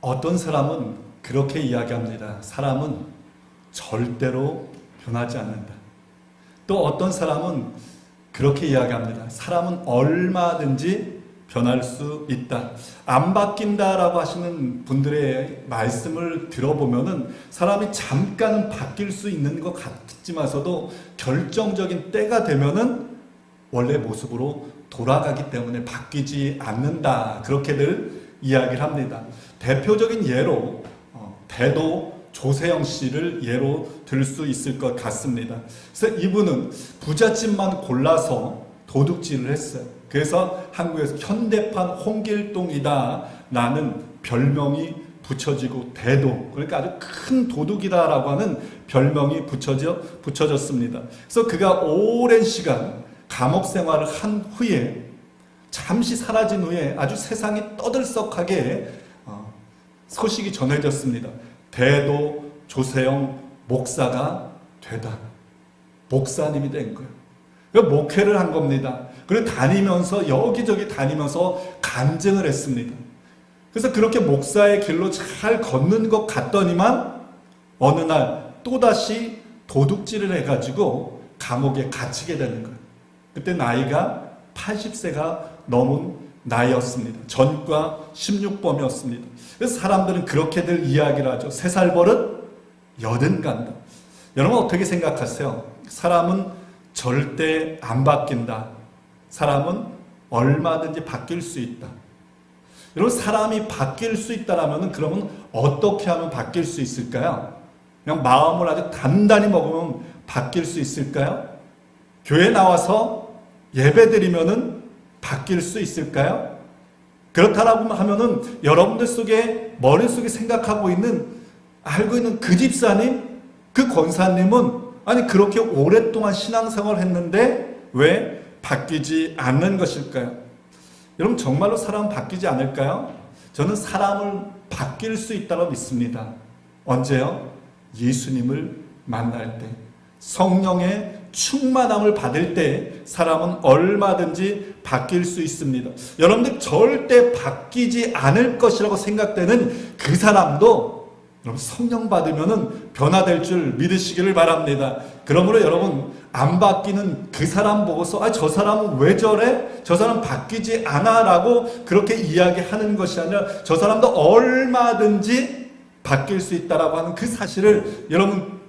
어떤 사람은 그렇게 이야기합니다. 사람은 절대로 변하지 않는다. 또 어떤 사람은 그렇게 이야기합니다. 사람은 얼마든지 변할 수 있다. 안 바뀐다라고 하시는 분들의 말씀을 들어보면은 사람이 잠깐은 바뀔 수 있는 것 같지만서도 결정적인 때가 되면은 원래 모습으로 돌아가기 때문에 바뀌지 않는다. 그렇게들 이야기를 합니다. 대표적인 예로 대도 조세영 씨를 예로 들 수 있을 것 같습니다. 그래서 이분은 부잣집만 골라서 도둑질을 했어요. 그래서 한국에서 현대판 홍길동이다 라는 별명이 붙여지고 대도, 그러니까 아주 큰 도둑이다라고 하는 별명이 붙여졌습니다. 그래서 그가 오랜 시간 감옥 생활을 한 후에 잠시 사라진 후에 아주 세상이 떠들썩하게 소식이 전해졌습니다. 대도 조세영 목사가 되다. 목사님이 된 거예요. 그러니까 목회를 한 겁니다. 그리고 다니면서 여기저기 다니면서 간증을 했습니다. 그래서 그렇게 목사의 길로 잘 걷는 것 같더니만 어느 날 또다시 도둑질을 해가지고 감옥에 갇히게 되는 거예요. 그때 나이가 80세가 넘은 나이였습니다. 전과 16범이었습니다. 그래서 사람들은 그렇게들 이야기를 하죠. 3살 버릇 80 간다. 여러분 어떻게 생각하세요? 사람은 절대 안 바뀐다. 사람은 얼마든지 바뀔 수 있다. 여러분 사람이 바뀔 수 있다라면 그러면 어떻게 하면 바뀔 수 있을까요? 그냥 마음을 아주 단단히 먹으면 바뀔 수 있을까요? 교회 나와서 예배드리면은 바뀔 수 있을까요? 그렇다라고 하면은 여러분들 속에 머릿속에 생각하고 있는 알고 있는 그 집사님, 그 권사님은 아니 그렇게 오랫동안 신앙생활을 했는데 왜 바뀌지 않는 것일까요? 여러분 정말로 사람은 바뀌지 않을까요? 저는 사람을 바뀔 수 있다고 믿습니다. 언제요? 예수님을 만날 때, 성령의 충만함을 받을 때 사람은 얼마든지 바뀔 수 있습니다. 여러분들 절대 바뀌지 않을 것이라고 생각되는 그 사람도 여러분 성령 받으면은 변화될 줄 믿으시기를 바랍니다. 그러므로 여러분 안 바뀌는 그 사람 보고서 저 사람은 왜 저래? 저 사람 바뀌지 않아 라고 그렇게 이야기하는 것이 아니라 저 사람도 얼마든지 바뀔 수 있다라고 하는 그 사실을 여러분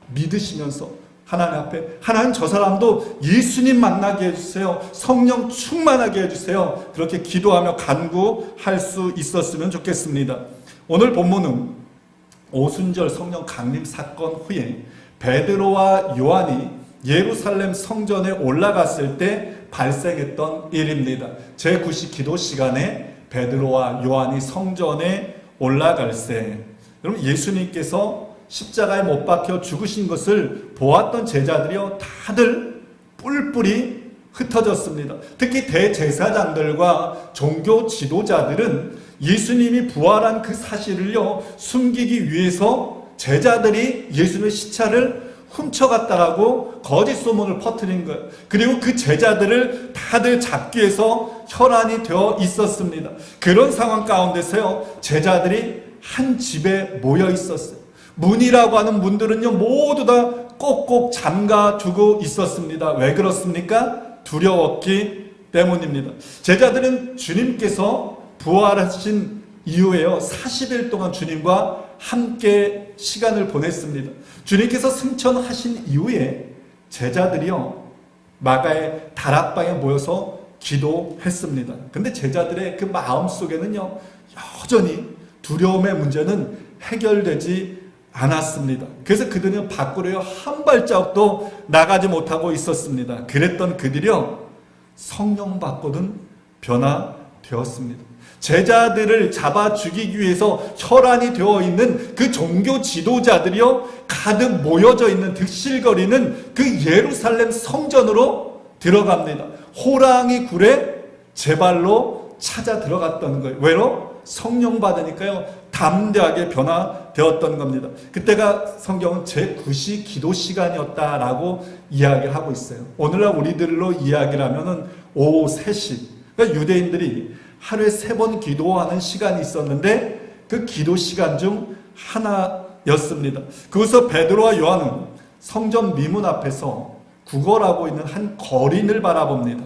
믿으시면서 하나님 앞에 하나님 저 사람도 예수님 만나게 해주세요. 성령 충만하게 해주세요. 그렇게 기도하며 간구할 수 있었으면 좋겠습니다. 오늘 본문은 오순절 성령 강림 사건 후에 베드로와 요한이 예루살렘 성전에 올라갔을 때 발생했던 일입니다. 제9시 기도 시간에 베드로와 요한이 성전에 올라갈새 여러분 예수님께서 십자가에 못 박혀 죽으신 것을 보았던 제자들이요 다들 뿔뿔이 흩어졌습니다. 특히 대제사장들과 종교 지도자들은 예수님이 부활한 그 사실을요 숨기기 위해서 제자들이 예수님의 시체를 훔쳐갔다라고 거짓 소문을 퍼뜨린 거예요. 그리고 그 제자들을 다들 잡기 위해서 혈안이 되어 있었습니다. 그런 상황 가운데서요 제자들이 한 집에 모여 있었어요. 문이라고 하는 문들은요 모두 다 꼭꼭 잠가 두고 있었습니다. 왜 그렇습니까? 두려웠기 때문입니다. 제자들은 주님께서 부활하신 이후에요 40일 동안 주님과 함께 시간을 보냈습니다. 주님께서 승천하신 이후에 제자들이요 마가의 다락방에 모여서 기도했습니다. 근데 제자들의 그 마음 속에는요 여전히 두려움의 문제는 해결되지 않았습니다. 그래서 그들은 밖으로요 한 발자국도 나가지 못하고 있었습니다. 그랬던 그들이요 성령 받고는 변화되었습니다. 제자들을 잡아 죽이기 위해서 혈안이 되어 있는 그 종교 지도자들이요 가득 모여져 있는 득실거리는 그 예루살렘 성전으로 들어갑니다. 호랑이 굴에 제 발로 찾아 들어갔던 거예요. 왜로? 성령 받으니까요 담대하게 변화되었던 겁니다. 그때가 성경은 제9시 기도 시간이었다라고 이야기를 하고 있어요. 오늘날 우리들로 이야기를 하면은 오후 3시. 그러니까 유대인들이 하루에 3번 기도하는 시간이 있었는데 그 기도 시간 중 하나였습니다. 그것서 베드로와 요한은 성전 미문 앞에서 구걸하고 있는 한 거린을 바라봅니다.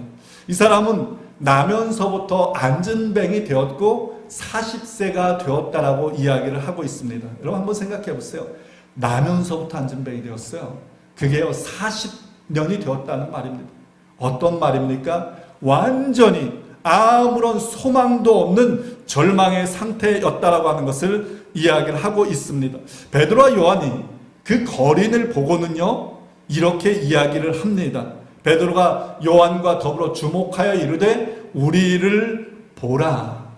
이 사람은 나면서부터 안진뱅이 되었고 40세가 되었다라고 이야기를 하고 있습니다. 여러분 한번 생각해 보세요. 나면서부터 안진뱅이 되었어요. 그게요 40년이 되었다는 말입니다. 어떤 말입니까? 완전히 아무런 소망도 없는 절망의 상태였다라고 하는 것을 이야기를 하고 있습니다. 베드로와 요한이 그 거린을 보고는요 이렇게 이야기를 합니다. 베드로가 요한과 더불어 주목하여 이르되 우리를 보라.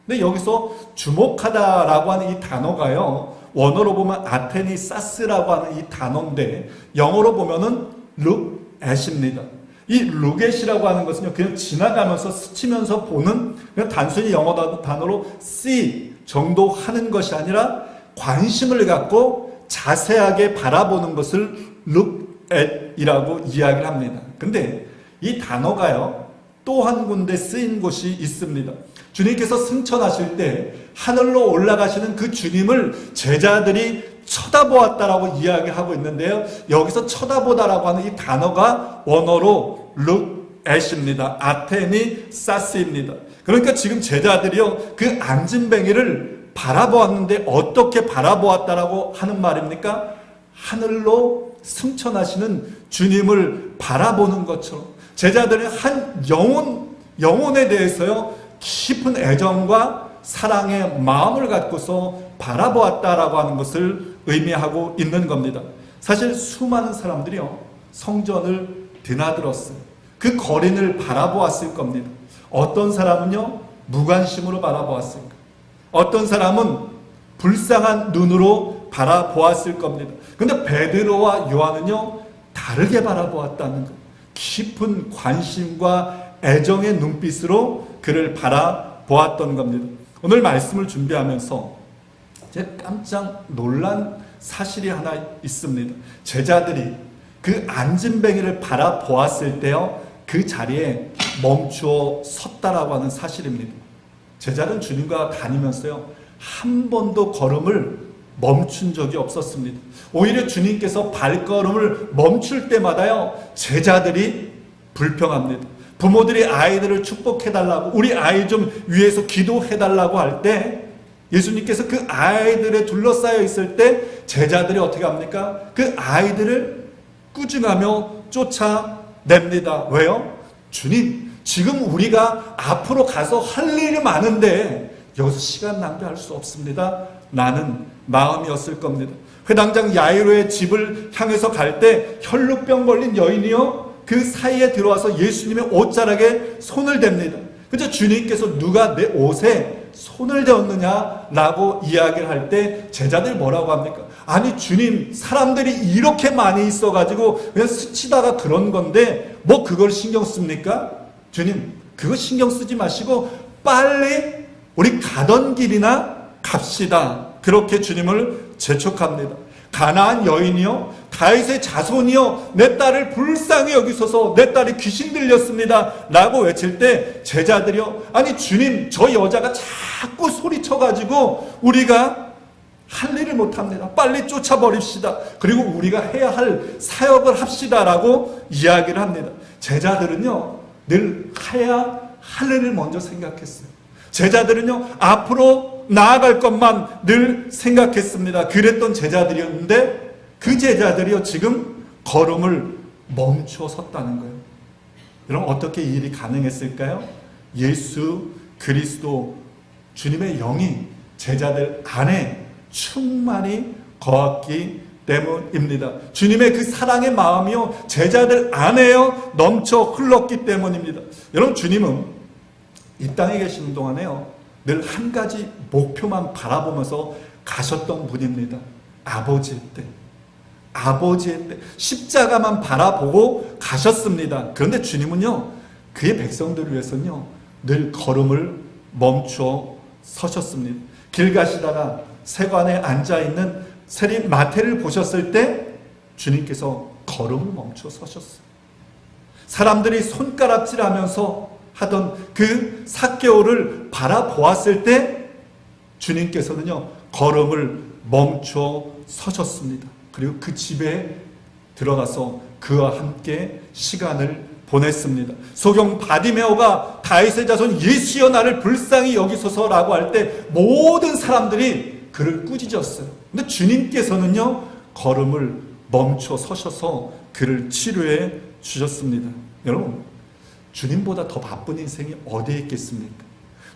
근데 여기서 주목하다라고 하는 이 단어가요 원어로 보면 아테니사스라고 하는 이 단어인데 영어로 보면은 look at입니다. 이 look at이라고 하는 것은요 그냥 지나가면서 스치면서 보는 그냥 단순히 영어 단어로 see 정도 하는 것이 아니라 관심을 갖고 자세하게 바라보는 것을 look at 이라고 이야기를 합니다. 근데 이 단어가요 또 한 군데 쓰인 곳이 있습니다. 주님께서 승천하실 때 하늘로 올라가시는 그 주님을 제자들이 쳐다보았다라고 이야기하고 있는데요. 여기서 쳐다보다라고 하는 이 단어가 원어로 look at입니다. 아테니사스입니다. 그러니까 지금 제자들이요 그 안진뱅이를 바라보았는데 어떻게 바라보았다라고 하는 말입니까? 하늘로 승천하시는 주님을 바라보는 것처럼 제자들은 한 영혼에 대해서요 깊은 애정과 사랑의 마음을 갖고서 바라보았다라고 하는 것을 의미하고 있는 겁니다. 사실 수많은 사람들이요 성전을 드나들었어요. 그 거린을 바라보았을 겁니다. 어떤 사람은요 무관심으로 바라보았을까? 어떤 사람은 불쌍한 눈으로 바라보았을 겁니다. 근데 베드로와 요한은요 다르게 바라보았다는 것. 깊은 관심과 애정의 눈빛으로 그를 바라보았던 겁니다. 오늘 말씀을 준비하면서 제가 깜짝 놀란 사실이 하나 있습니다. 제자들이 그 안진뱅이를 바라보았을 때요 그 자리에 멈추어 섰다라고 하는 사실입니다. 제자는 주님과 다니면서요 한 번도 걸음을 멈춘 적이 없었습니다. 오히려 주님께서 발걸음을 멈출 때마다요 제자들이 불평합니다. 부모들이 아이들을 축복해달라고 우리 아이 좀 위해서 기도해달라고 할 때 예수님께서 그 아이들에 둘러싸여 있을 때 제자들이 어떻게 합니까? 그 아이들을 꾸중하며 쫓아냅니다. 왜요? 주님 지금 우리가 앞으로 가서 할 일이 많은데 여기서 시간 낭비할 수 없습니다. 라는 마음이었을 겁니다. 회당장 야이로의 집을 향해서 갈 때 혈루병 걸린 여인이요 그 사이에 들어와서 예수님의 옷자락에 손을 댑니다. 그래서 주님께서 누가 내 옷에 손을 대었느냐라고 이야기를 할 때 제자들 뭐라고 합니까? 아니 주님 사람들이 이렇게 많이 있어가지고 그냥 스치다가 그런 건데 뭐 그걸 신경 씁니까? 주님 그거 신경 쓰지 마시고 빨리 우리 가던 길이나 갑시다. 그렇게 주님을 재촉합니다. 가나안 여인이요 다윗의 자손이요 내 딸을 불쌍히 여기소서 내 딸이 귀신 들렸습니다 라고 외칠 때 제자들이요 아니 주님 저 여자가 자꾸 소리쳐가지고 우리가 할 일을 못합니다. 빨리 쫓아버립시다. 그리고 우리가 해야 할 사역을 합시다 라고 이야기를 합니다. 제자들은요 늘 해야 할 일을 먼저 생각했어요. 제자들은요 앞으로 나아갈 것만 늘 생각했습니다. 그랬던 제자들이었는데 그 제자들이요 지금 걸음을 멈춰 섰다는 거예요. 여러분 어떻게 이 일이 가능했을까요? 예수 그리스도 주님의 영이 제자들 안에 충만히 거했기 때문입니다. 주님의 그 사랑의 마음이요 제자들 안에요 넘쳐 흘렀기 때문입니다. 여러분 주님은 이 땅에 계시는 동안에요 늘 한 가지 목표만 바라보면서 가셨던 분입니다. 아버지의 때 십자가만 바라보고 가셨습니다. 그런데 주님은요 그의 백성들을 위해서는요 늘 걸음을 멈춰 서셨습니다. 길 가시다가 세관에 앉아있는 세리 마태를 보셨을 때 주님께서 걸음을 멈춰 서셨어요. 사람들이 손가락질하면서 하던 그 삭개오를 바라보았을 때 주님께서는요, 걸음을 멈춰 서셨습니다. 그리고 그 집에 들어가서 그와 함께 시간을 보냈습니다. 소경 바디메오가 다윗의 자손 예수여 나를 불쌍히 여기소서라고 할 때 모든 사람들이 그를 꾸짖었어요. 근데 주님께서는요, 걸음을 멈춰 서셔서 그를 치료해 주셨습니다. 여러분, 주님보다 더 바쁜 인생이 어디에 있겠습니까?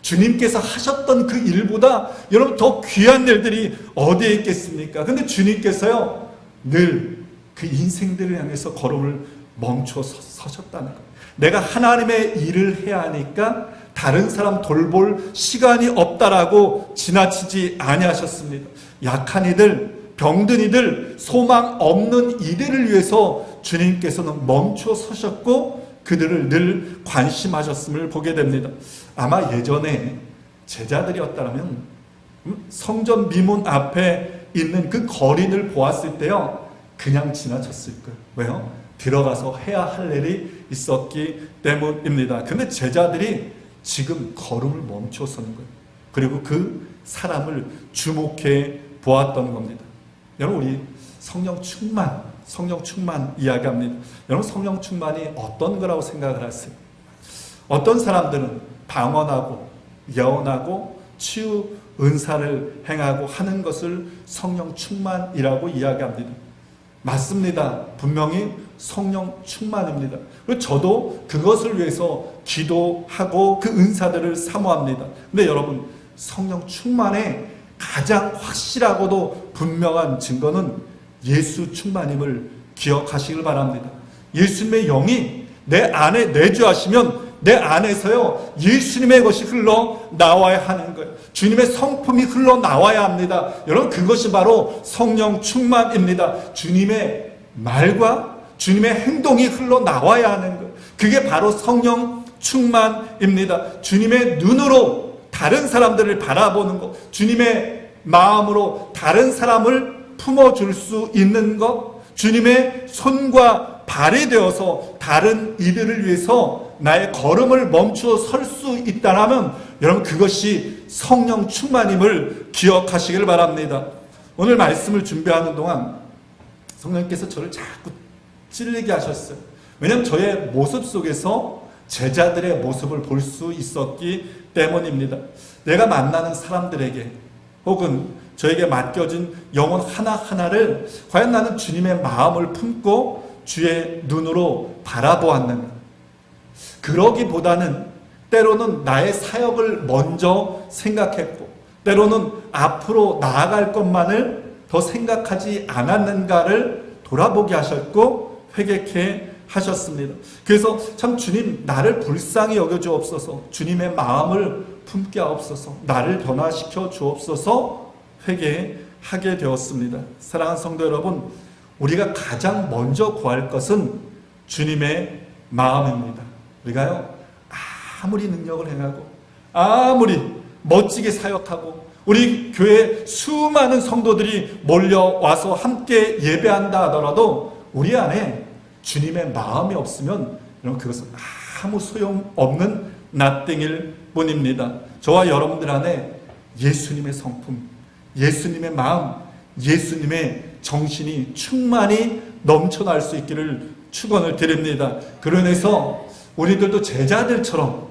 주님께서 하셨던 그 일보다 여러분 더 귀한 일들이 어디에 있겠습니까? 근데 주님께서요, 늘 그 인생들을 향해서 걸음을 멈춰 서셨다는 거예요. 내가 하나님의 일을 해야 하니까 다른 사람 돌볼 시간이 없다라고 지나치지 아니하셨습니다. 약한 이들, 병든 이들, 소망 없는 이들을 위해서 주님께서는 멈춰 서셨고 그들을 늘 관심하셨음을 보게 됩니다. 아마 예전에 제자들이었다면 성전 미문 앞에 있는 그 거린을 보았을 때요, 그냥 지나쳤을 거예요. 왜요? 들어가서 해야 할 일이 있었기 때문입니다. 근데 제자들이 지금 걸음을 멈춰 서는 거예요. 그리고 그 사람을 주목해 보았던 겁니다. 여러분, 우리 성령 충만 이야기합니다. 여러분, 성령 충만이 어떤 거라고 생각을 하세요? 어떤 사람들은 방언하고 예언하고 치유 은사를 행하고 하는 것을 성령 충만이라고 이야기합니다. 맞습니다. 분명히 성령 충만입니다. 그리고 저도 그것을 위해서 기도하고 그 은사들을 사모합니다. 근데 여러분, 성령 충만의 가장 확실하고도 분명한 증거는 예수 충만임을 기억하시길 바랍니다. 예수님의 영이 내 안에 내주하시면 내 안에서요, 예수님의 것이 흘러나와야 하는 거예요. 주님의 성품이 흘러나와야 합니다. 여러분, 그것이 바로 성령 충만입니다. 주님의 말과 주님의 행동이 흘러나와야 하는 거예요. 그게 바로 성령 충만입니다. 주님의 눈으로 다른 사람들을 바라보는 것, 주님의 마음으로 다른 사람을 품어줄 수 있는 것, 주님의 손과 발이 되어서 다른 이들을 위해서 나의 걸음을 멈추어 설 수 있다면 여러분, 그것이 성령 충만임을 기억하시길 바랍니다. 오늘 말씀을 준비하는 동안 성령께서 저를 자꾸 찔리게 하셨어요. 왜냐하면 저의 모습 속에서 제자들의 모습을 볼 수 있었기 때문입니다. 내가 만나는 사람들에게 혹은 저에게 맡겨진 영혼 하나하나를 과연 나는 주님의 마음을 품고 주의 눈으로 바라보았는가? 그러기보다는 때로는 나의 사역을 먼저 생각했고 때로는 앞으로 나아갈 것만을 더 생각하지 않았는가를 돌아보게 하셨고 회개케 하셨습니다. 그래서 참 주님, 나를 불쌍히 여겨 주옵소서, 주님의 마음을 품게 하옵소서, 나를 변화시켜 주옵소서 회개하게 되었습니다. 사랑하는 성도 여러분, 우리가 가장 먼저 구할 것은 주님의 마음입니다. 우리가요, 아무리 능력을 행하고 아무리 멋지게 사역하고 우리 교회 수많은 성도들이 몰려와서 함께 예배한다 하더라도 우리 안에 주님의 마음이 없으면 여러분, 그것은 아무 소용없는 낫땡일 뿐입니다. 저와 여러분들 안에 예수님의 성품, 예수님의 마음, 예수님의 정신이 충만히 넘쳐날 수 있기를 축원을 드립니다. 그러면서 우리들도 제자들처럼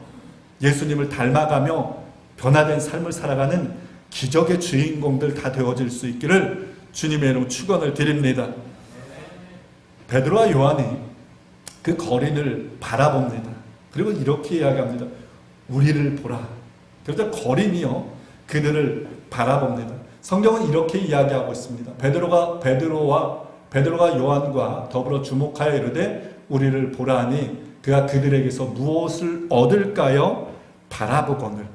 예수님을 닮아가며 변화된 삶을 살아가는 기적의 주인공들 다 되어질 수 있기를 주님의 이름으로 축원을 드립니다. 베드로와 요한이 그 거린을 바라봅니다. 그리고 이렇게 이야기합니다. 우리를 보라. 그래서 거린이요, 그들을 바라봅니다. 성경은 이렇게 이야기하고 있습니다. 베드로가 요한과 더불어 주목하여 이르되 우리를 보라니 그가 그들에게서 무엇을 얻을까요? 바라보거늘.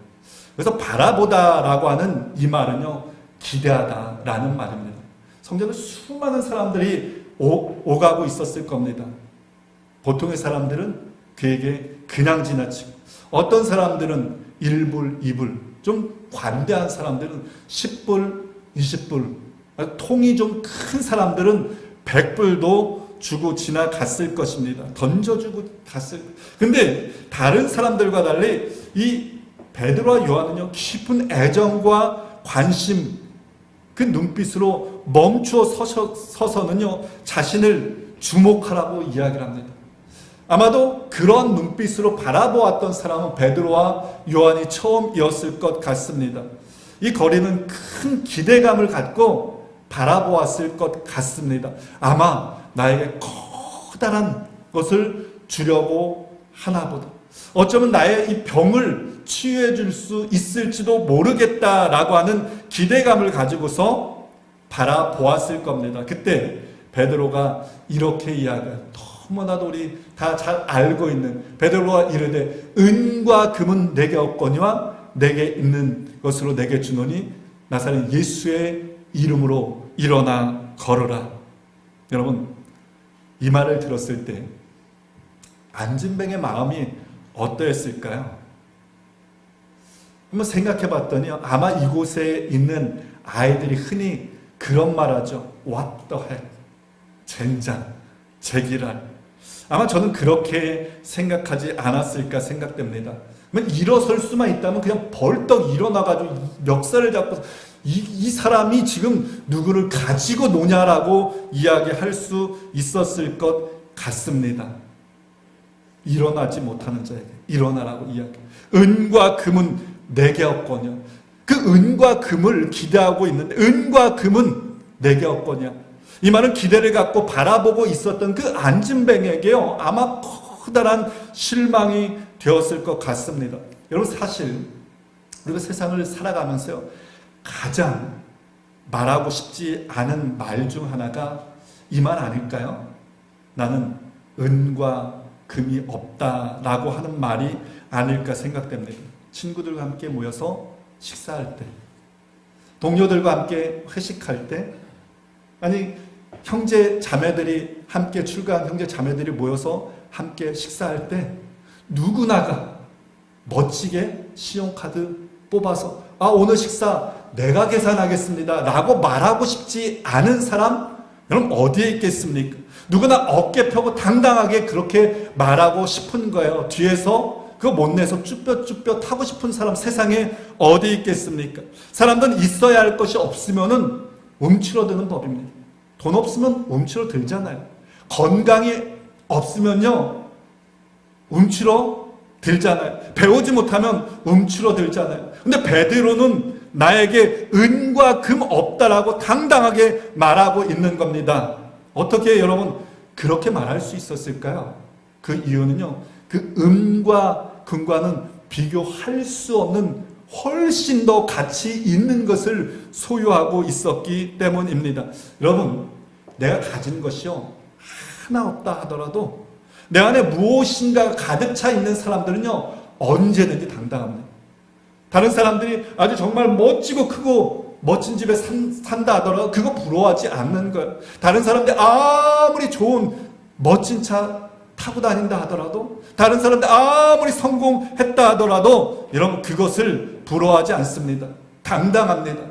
그래서 바라보다라고 하는 이 말은요, 기대하다라는 말입니다. 성경에 수많은 사람들이 오가고 있었을 겁니다. 보통의 사람들은 그에게 그냥 지나치고, 어떤 사람들은 1불, 2불, 좀 관대한 사람들은 10불, 20불, 통이 좀 큰 사람들은 100불도 주고 지나갔을 것입니다. 던져주고 갔을. 근데 다른 사람들과 달리 이 베드로와 요한은요, 깊은 애정과 관심, 그 눈빛으로 멈추어 서서는요, 자신을 주목하라고 이야기를 합니다. 아마도 그런 눈빛으로 바라보았던 사람은 베드로와 요한이 처음이었을 것 같습니다. 이 거리는 큰 기대감을 갖고 바라보았을 것 같습니다. 아마 나에게 커다란 것을 주려고 하나보다. 어쩌면 나의 이 병을 치유해 줄 수 있을지도 모르겠다라고 하는 기대감을 가지고서 바라보았을 겁니다. 그때 베드로가 이렇게 이야기해요. 너무나도 우리 다 잘 알고 있는 베드로가 이르되 은과 금은 내게 없거니와 내게 있는 것으로 내게 주노니 나사렛 예수의 이름으로 일어나 걸어라. 여러분, 이 말을 들었을 때 안진뱅의 마음이 어떠했을까요? 한번 생각해 봤더니 아마 이곳에 있는 아이들이 흔히 그런 말 하죠. What the heck? 젠장, 제기랄. 아마 저는 그렇게 생각하지 않았을까 생각됩니다. 일어설 수만 있다면 그냥 벌떡 일어나가지고 멱살을 잡고 이 사람이 지금 누구를 가지고 노냐라고 이야기할 수 있었을 것 같습니다. 일어나지 못하는 자에게 일어나라고 이야기. 은과 금은 내게 없거냐. 그 은과 금을 기대하고 있는데 은과 금은 내게 없거냐. 이 말은 기대를 갖고 바라보고 있었던 그 안진뱅에게요, 아마 커다란 실망이 되었을 것 같습니다. 여러분, 사실 우리가 세상을 살아가면서요, 가장 말하고 싶지 않은 말 중 하나가 이 말 아닐까요? 나는 은과 금이 없다라고 하는 말이 아닐까 생각됩니다. 친구들과 함께 모여서 식사할 때, 동료들과 함께 회식할 때, 아니 형제 자매들이 함께 출가한 형제 자매들이 모여서 함께 식사할 때 누구나가 멋지게 신용카드 뽑아서 오늘 식사 내가 계산하겠습니다 라고 말하고 싶지 않은 사람, 여러분 어디에 있겠습니까? 누구나 어깨 펴고 당당하게 그렇게 말하고 싶은 거예요. 뒤에서 그거 못 내서 쭈뼛쭈뼛 하고 싶은 사람 세상에 어디 있겠습니까? 사람들은 있어야 할 것이 없으면은 움츠러드는 법입니다. 돈 없으면 움츠러들잖아요. 건강이 없으면요 움츠러들잖아요. 배우지 못하면 움츠러들잖아요. 근데 베드로는 나에게 은과 금 없다라고 당당하게 말하고 있는 겁니다. 어떻게 여러분 그렇게 말할 수 있었을까요? 그 이유는요, 그 은과 금과는 비교할 수 없는 훨씬 더 가치 있는 것을 소유하고 있었기 때문입니다. 여러분, 내가 가진 것이요 하나 없다 하더라도 내 안에 무엇인가 가득 차 있는 사람들은요 언제든지 당당합니다. 다른 사람들이 아주 정말 멋지고 크고 멋진 집에 산다 하더라도 그거 부러워하지 않는 거예요. 다른 사람들이 아무리 좋은 멋진 차 타고 다닌다 하더라도, 다른 사람들 아무리 성공했다 하더라도 여러분 그것을 부러워하지 않습니다. 당당합니다.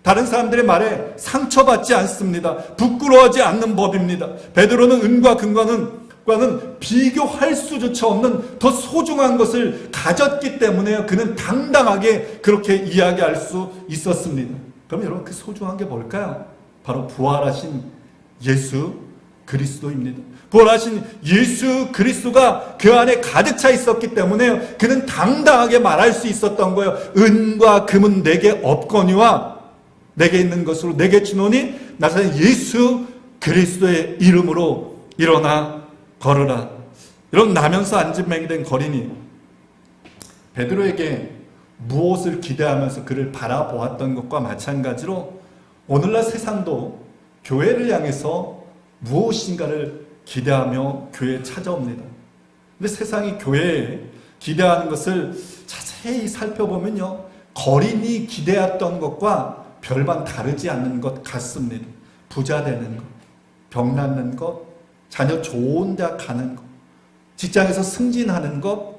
다른 사람들의 말에 상처받지 않습니다. 부끄러워하지 않는 법입니다. 베드로는 은과 금과는 비교할 수조차 없는 더 소중한 것을 가졌기 때문에 그는 당당하게 그렇게 이야기할 수 있었습니다. 그럼 여러분 그 소중한 게 뭘까요? 바로 부활하신 예수 그리스도입니다. 부활하신 예수 그리스도가 그 안에 가득 차 있었기 때문에 그는 당당하게 말할 수 있었던 거예요. 은과 금은 내게 없거니와 내게 있는 것으로 내게 주노니 나사렛 예수 그리스도의 이름으로 일어나 걸으라. 이런 나면서 안진뱅이 된 거린이 베드로에게 무엇을 기대하면서 그를 바라보았던 것과 마찬가지로 오늘날 세상도 교회를 향해서 무엇인가를 기대하며 교회에 찾아옵니다. 근데 세상이 교회에 기대하는 것을 자세히 살펴보면요, 거린이 기대했던 것과 별반 다르지 않는 것 같습니다. 부자 되는 것, 병 낫는 것, 자녀 좋은 대학 가는 것, 직장에서 승진하는 것,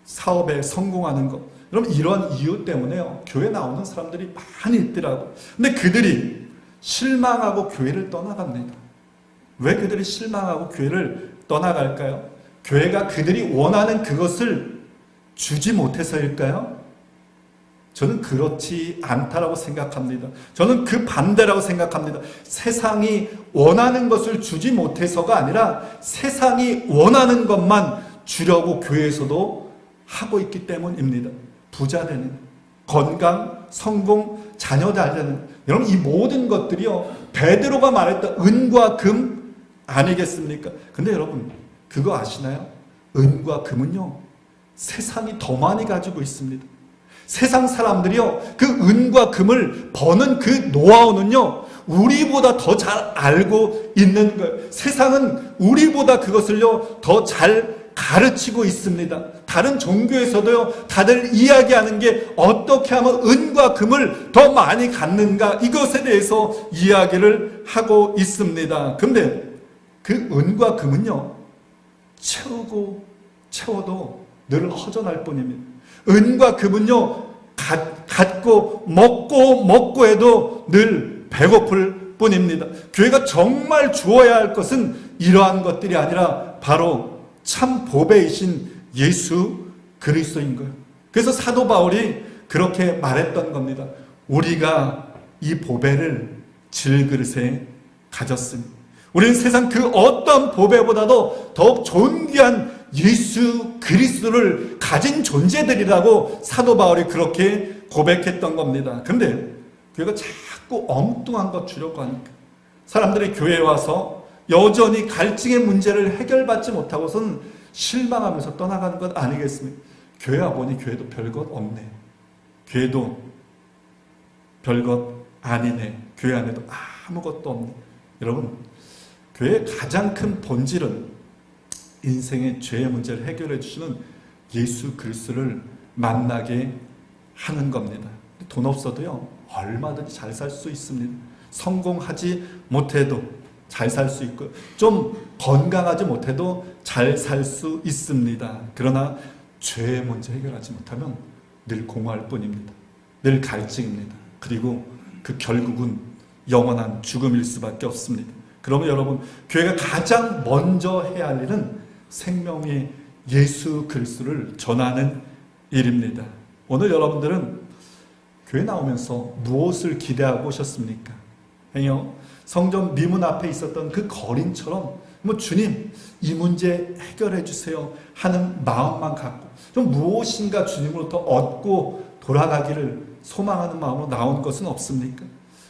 사업에 성공하는 것. 여러분 이런 이유 때문에요 교회 나오는 사람들이 많이 있더라고요. 근데 그들이 실망하고 교회를 떠나갑니다. 왜 그들이 실망하고 교회를 떠나갈까요? 교회가 그들이 원하는 그것을 주지 못해서일까요? 저는 그렇지 않다라고 생각합니다. 저는 그 반대라고 생각합니다. 세상이 원하는 것을 주지 못해서가 아니라 세상이 원하는 것만 주려고 교회에서도 하고 있기 때문입니다. 부자 되는, 건강, 성공, 자녀 잘 되는, 여러분 이 모든 것들이요 베드로가 말했던 은과 금 아니겠습니까? 근데 여러분 그거 아시나요? 은과 금은요 세상이 더 많이 가지고 있습니다. 세상 사람들이요 그 은과 금을 버는 그 노하우는요 우리보다 더 잘 알고 있는 거예요. 세상은 우리보다 그것을요 더 잘 가르치고 있습니다. 다른 종교에서도요 다들 이야기하는 게 어떻게 하면 은과 금을 더 많이 갖는가, 이것에 대해서 이야기를 하고 있습니다. 그런데 그 은과 금은요 채우고 채워도 늘 허전할 뿐입니다. 은과 금은요 갖고 먹고 해도 늘 배고플 뿐입니다. 교회가 정말 주어야 할 것은 이러한 것들이 아니라 바로 참 보배이신 예수 그리스도인 거예요. 그래서 사도 바울이 그렇게 말했던 겁니다. 우리가 이 보배를 질그릇에 가졌으니 우리는 세상 그 어떤 보배보다도 더욱 존귀한 예수 그리스도를 가진 존재들이라고 사도 바울이 그렇게 고백했던 겁니다. 그런데 교회가 자꾸 엉뚱한 것 주려고 하니까 사람들이 교회에 와서 여전히 갈증의 문제를 해결받지 못하고서는 실망하면서 떠나가는 것 아니겠습니까? 교회 와보니 교회도 별것 없네. 교회도 별것 아니네. 교회 안에도 아무것도 없네. 여러분, 교회의 가장 큰 본질은 인생의 죄의 문제를 해결해 주시는 예수 그리스도를 만나게 하는 겁니다. 돈 없어도요 얼마든지 잘 살 수 있습니다. 성공하지 못해도 잘 살 수 있고 좀 건강하지 못해도 잘 살 수 있습니다. 그러나 죄의 문제 해결하지 못하면 늘 공허할 뿐입니다. 늘 갈증입니다. 그리고 그 결국은 영원한 죽음일 수밖에 없습니다. 그러면 여러분 교회가 가장 먼저 해야 할 일은 생명의 예수 그리스도를 전하는 일입니다. 오늘 여러분들은 교회 나오면서 무엇을 기대하고 오셨습니까? 성전 미문 앞에 있었던 그 거린처럼 주님 이 문제 해결해 주세요 하는 마음만 갖고 좀 무엇인가 주님으로부터 얻고 돌아가기를 소망하는 마음으로 나온 것은 없습니까?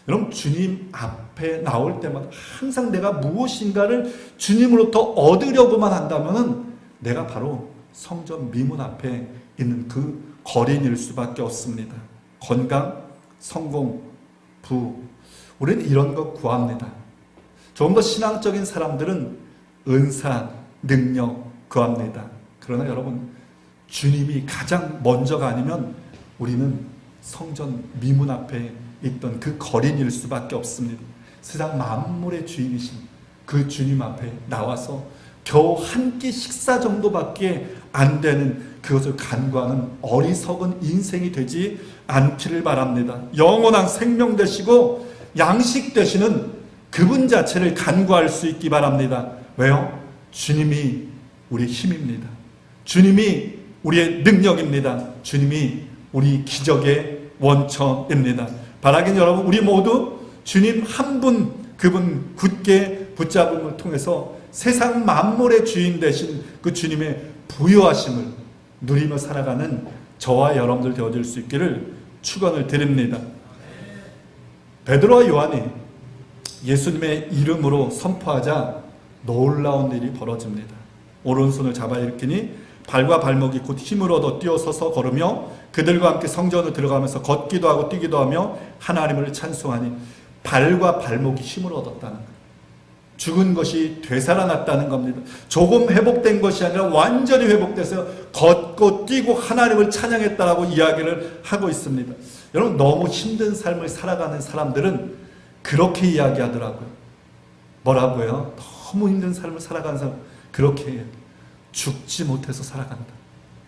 여러분 주님 앞에 나올 때마다 항상 내가 무엇인가를 주님으로부터 얻으려고만 한다면 내가 바로 성전 미문 앞에 있는 그 거린일 수밖에 없습니다. 건강, 성공, 부, 우리는 이런 것 구합니다. 조금 더 신앙적인 사람들은 은사, 능력 구합니다. 그러나 여러분 주님이 가장 먼저가 아니면 우리는 성전 미문 앞에 있던 그 거린일 수밖에 없습니다. 세상 만물의 주인이신 그 주님 앞에 나와서 겨우 한 끼 식사 정도밖에 안 되는 그것을 간구하는 어리석은 인생이 되지 않기를 바랍니다. 영원한 생명 되시고 양식 되시는 그분 자체를 간구할 수 있기 바랍니다. 왜요? 주님이 우리의 힘입니다. 주님이 우리의 능력입니다. 주님이 우리 기적의 원천입니다. 바라긴 여러분 우리 모두 주님 한 분 그분 굳게 붙잡음을 통해서 세상 만물의 주인 되신 그 주님의 부요하심을 누리며 살아가는 저와 여러분들 되어질 수 있기를 축원을 드립니다. 베드로와 요한이 예수님의 이름으로 선포하자 놀라운 일이 벌어집니다. 오른손을 잡아 일으키니 발과 발목이 곧 힘을 얻어 뛰어서서 걸으며 그들과 함께 성전을 들어가면서 걷기도 하고 뛰기도 하며 하나님을 찬송하니 발과 발목이 힘을 얻었다는 거예요. 죽은 것이 되살아났다는 겁니다. 조금 회복된 것이 아니라 완전히 회복돼서 걷고 뛰고 하나님을 찬양했다라고 이야기를 하고 있습니다. 여러분 너무 힘든 삶을 살아가는 사람들은 그렇게 이야기하더라고요. 뭐라고요? 너무 힘든 삶을 살아가는 사람 그렇게 해요. 죽지 못해서 살아간다.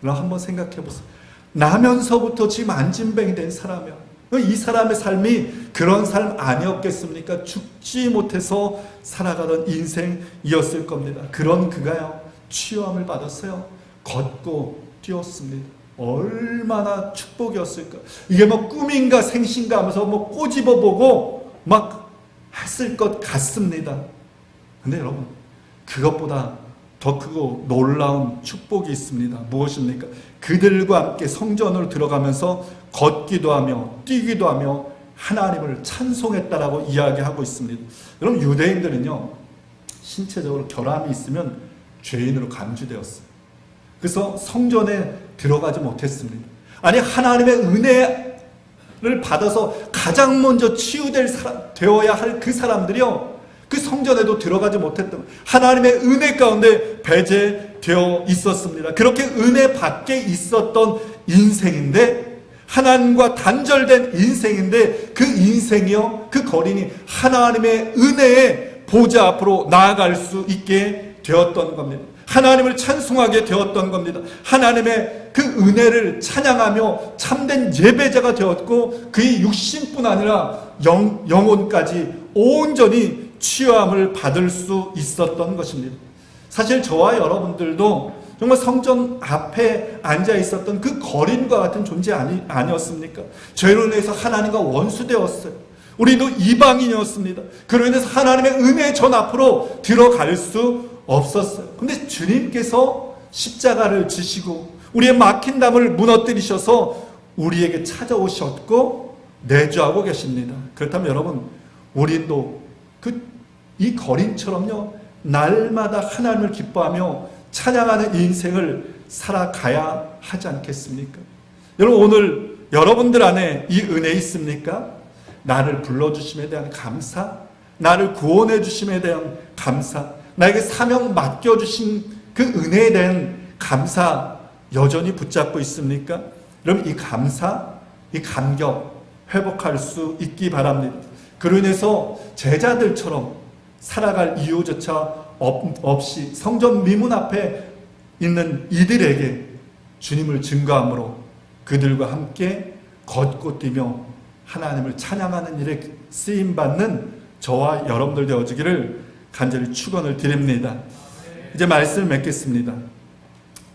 여러분 한번 생각해 보세요. 나면서부터 지금 안진뱅이 된 사람이야. 이 사람의 삶이 그런 삶 아니었겠습니까? 죽지 못해서 살아가던 인생이었을 겁니다. 그런 그가요 치유함을 받았어요. 걷고 뛰었습니다. 얼마나 축복이었을까. 이게 뭐 꿈인가 생신가 하면서 뭐 꼬집어보고 막 했을 것 같습니다. 근데 여러분, 그것보다 더 크고 놀라운 축복이 있습니다. 무엇입니까? 그들과 함께 성전으로 들어가면서 걷기도 하며 뛰기도 하며 하나님을 찬송했다라고 이야기하고 있습니다. 여러분, 유대인들은요, 신체적으로 결함이 있으면 죄인으로 감주되었어요. 그래서 성전에 들어가지 못했습니다. 아니, 하나님의 은혜를 받아서 가장 먼저 치유될 사람, 되어야 할 그 사람들이요, 그 성전에도 들어가지 못했던, 하나님의 은혜 가운데 배제되어 있었습니다. 그렇게 은혜 밖에 있었던 인생인데, 하나님과 단절된 인생인데, 그 인생이요, 그 거린이 하나님의 은혜의 보좌 앞으로 나아갈 수 있게 되었던 겁니다. 하나님을 찬송하게 되었던 겁니다. 하나님의 그 은혜를 찬양하며 참된 예배자가 되었고, 그의 육신뿐 아니라 영혼까지 온전히 치유함을 받을 수 있었던 것입니다. 사실 저와 여러분들도 정말 성전 앞에 앉아 있었던 그 거린과 같은 존재 아니었습니까? 죄로 인해서 하나님과 원수되었어요. 우리도 이방인이었습니다. 그로 인해서 하나님의 은혜의 전 앞으로 들어갈 수 없었어요. 근데 주님께서 십자가를 지시고 우리의 막힌 담을 무너뜨리셔서 우리에게 찾아오셨고 내주하고 계십니다. 그렇다면 여러분, 우리도 이 거린처럼요, 날마다 하나님을 기뻐하며 찬양하는 인생을 살아가야 하지 않겠습니까? 여러분, 오늘 여러분들 안에 이 은혜 있습니까? 나를 불러주심에 대한 감사, 나를 구원해 주심에 대한 감사, 나에게 사명 맡겨주신 그 은혜에 대한 감사 여전히 붙잡고 있습니까? 여러분, 이 감사, 이 감격 회복할 수 있기 바랍니다. 그로 인해서 제자들처럼 살아갈 이유조차 없이 성전 미문 앞에 있는 이들에게 주님을 증거함으로 그들과 함께 걷고 뛰며 하나님을 찬양하는 일에 쓰임받는 저와 여러분들 되어주기를 간절히 축원을 드립니다. 이제 말씀을 맺겠습니다.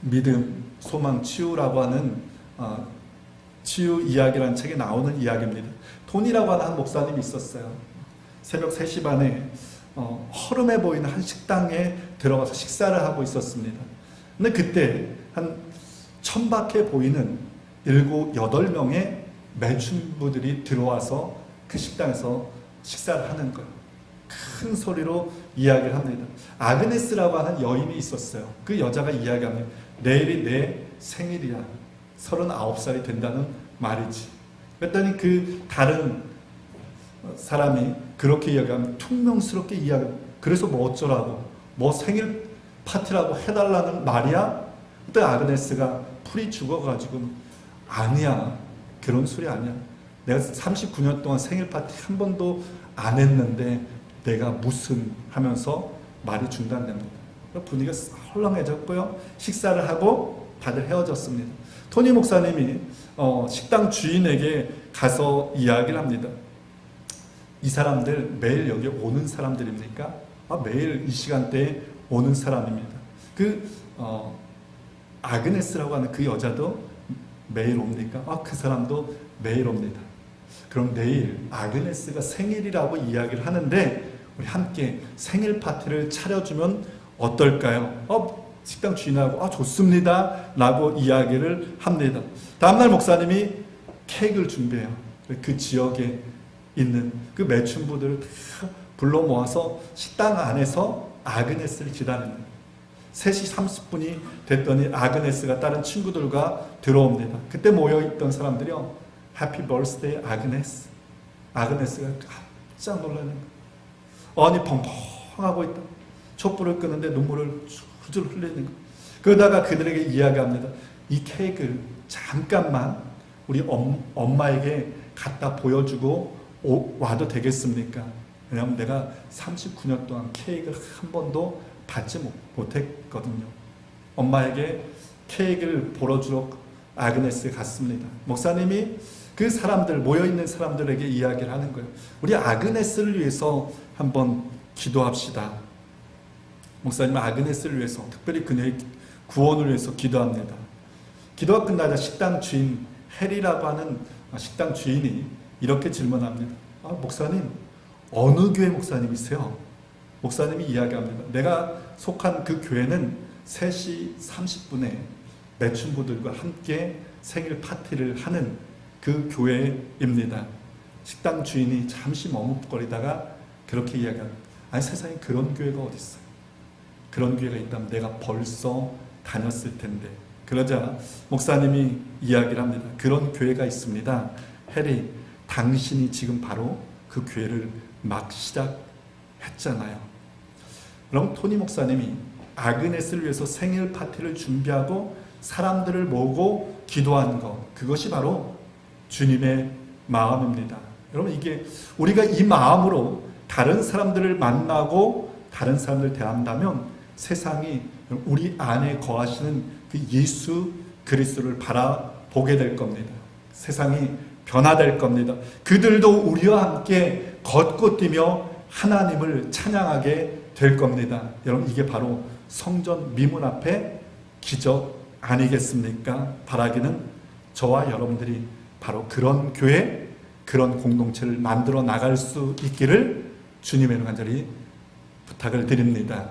믿음, 소망, 치유라고 하는 치유 이야기라는 책에 나오는 이야기입니다. 톤이라고 하는 한 목사님이 있었어요. 새벽 3시 반에 허름해 보이는 한 식당에 들어가서 식사를 하고 있었습니다. 근데 그때 한 천박해 보이는 7, 8명의 매춘부들이 들어와서 그 식당에서 식사를 하는 거예요. 큰 소리로 이야기를 합니다. 아그네스라고 하는 여인이 있었어요. 그 여자가 이야기합니다. 내일이 내 생일이야. 39살이 된다는 말이지. 그랬더니 그 다른 사람이 그렇게 이야기하면 퉁명스럽게 이야기합니다. 그래서 뭐 어쩌라고, 뭐 생일 파티라고 해달라는 말이야? 그때 아그네스가 풀이 죽어가지고 아니야, 그런 소리 아니야. 내가 39년 동안 생일 파티 한 번도 안 했는데 내가 무슨 하면서 말이 중단됩니다. 분위기가 헐렁해졌고요. 식사를 하고 다들 헤어졌습니다. 토니 목사님이 식당 주인에게 가서 이야기를 합니다. 이 사람들 매일 여기 오는 사람들입니까? 매일 이 시간대에 오는 사람입니다. 아그네스라고 하는 그 여자도 매일 옵니까? 그 사람도 매일 옵니다. 그럼 내일 아그네스가 생일이라고 이야기를 하는데 우리 함께 생일 파티를 차려주면 어떨까요? 식당 주인하고 좋습니다 라고 이야기를 합니다. 다음날 목사님이 케이크를 준비해요. 그 지역에 있는 그 매춘부들을 다 불러 모아서 식당 안에서 아그네스를 기다립니다. 3시 30분이 됐더니 아그네스가 다른 친구들과 들어옵니다. 그때 모여있던 사람들이요, 해피 버스데이 아그네스. 아그네스가 깜짝 놀라는 거예요. 아니 펑펑하고 있다. 촛불을 끄는데 눈물을 줄줄 흘리는 거예요. 그러다가 그들에게 이야기합니다. 이 케이크를 잠깐만 우리 엄마에게 갖다 보여주고 와도 되겠습니까? 왜냐하면 내가 39년 동안 케이크를 한 번도 받지 못했거든요. 엄마에게 케이크를 보러 주러 아그네스에 갔습니다. 목사님이 그 사람들, 모여있는 사람들에게 이야기를 하는 거예요. 우리 아그네스를 위해서 한번 기도합시다. 목사님은 아그네스를 위해서, 특별히 그녀의 구원을 위해서 기도합니다. 기도가 끝나자 식당 주인 해리라고 하는 식당 주인이 이렇게 질문합니다. 목사님, 어느 교회 목사님이세요? 목사님이 이야기합니다. 내가 속한 그 교회는 3시 30분에 매춘부들과 함께 생일 파티를 하는 그 교회입니다. 식당 주인이 잠시 머뭇거리다가 그렇게 이야기합니다. 아니, 세상에 그런 교회가 어디 있어요? 그런 교회가 있다면 내가 벌써 다녔을 텐데. 그러자 목사님이 이야기를 합니다. 그런 교회가 있습니다. 해리, 당신이 지금 바로 그 교회를 막 시작했잖아요. 그럼 토니 목사님이 아그네스를 위해서 생일 파티를 준비하고 사람들을 모으고 기도한 것, 그것이 바로 주님의 마음입니다. 여러분, 이게 우리가 이 마음으로 다른 사람들을 만나고 다른 사람들을 대한다면 세상이 우리 안에 거하시는 그 예수 그리스도를 바라보게 될 겁니다. 세상이 변화될 겁니다. 그들도 우리와 함께 걷고 뛰며 하나님을 찬양하게 될 겁니다. 여러분, 이게 바로 성전 미문 앞에 기적 아니겠습니까? 바라기는 저와 여러분들이 바로 그런 교회, 그런 공동체를 만들어 나갈 수 있기를 주님의 이름으로 간절히 부탁을 드립니다.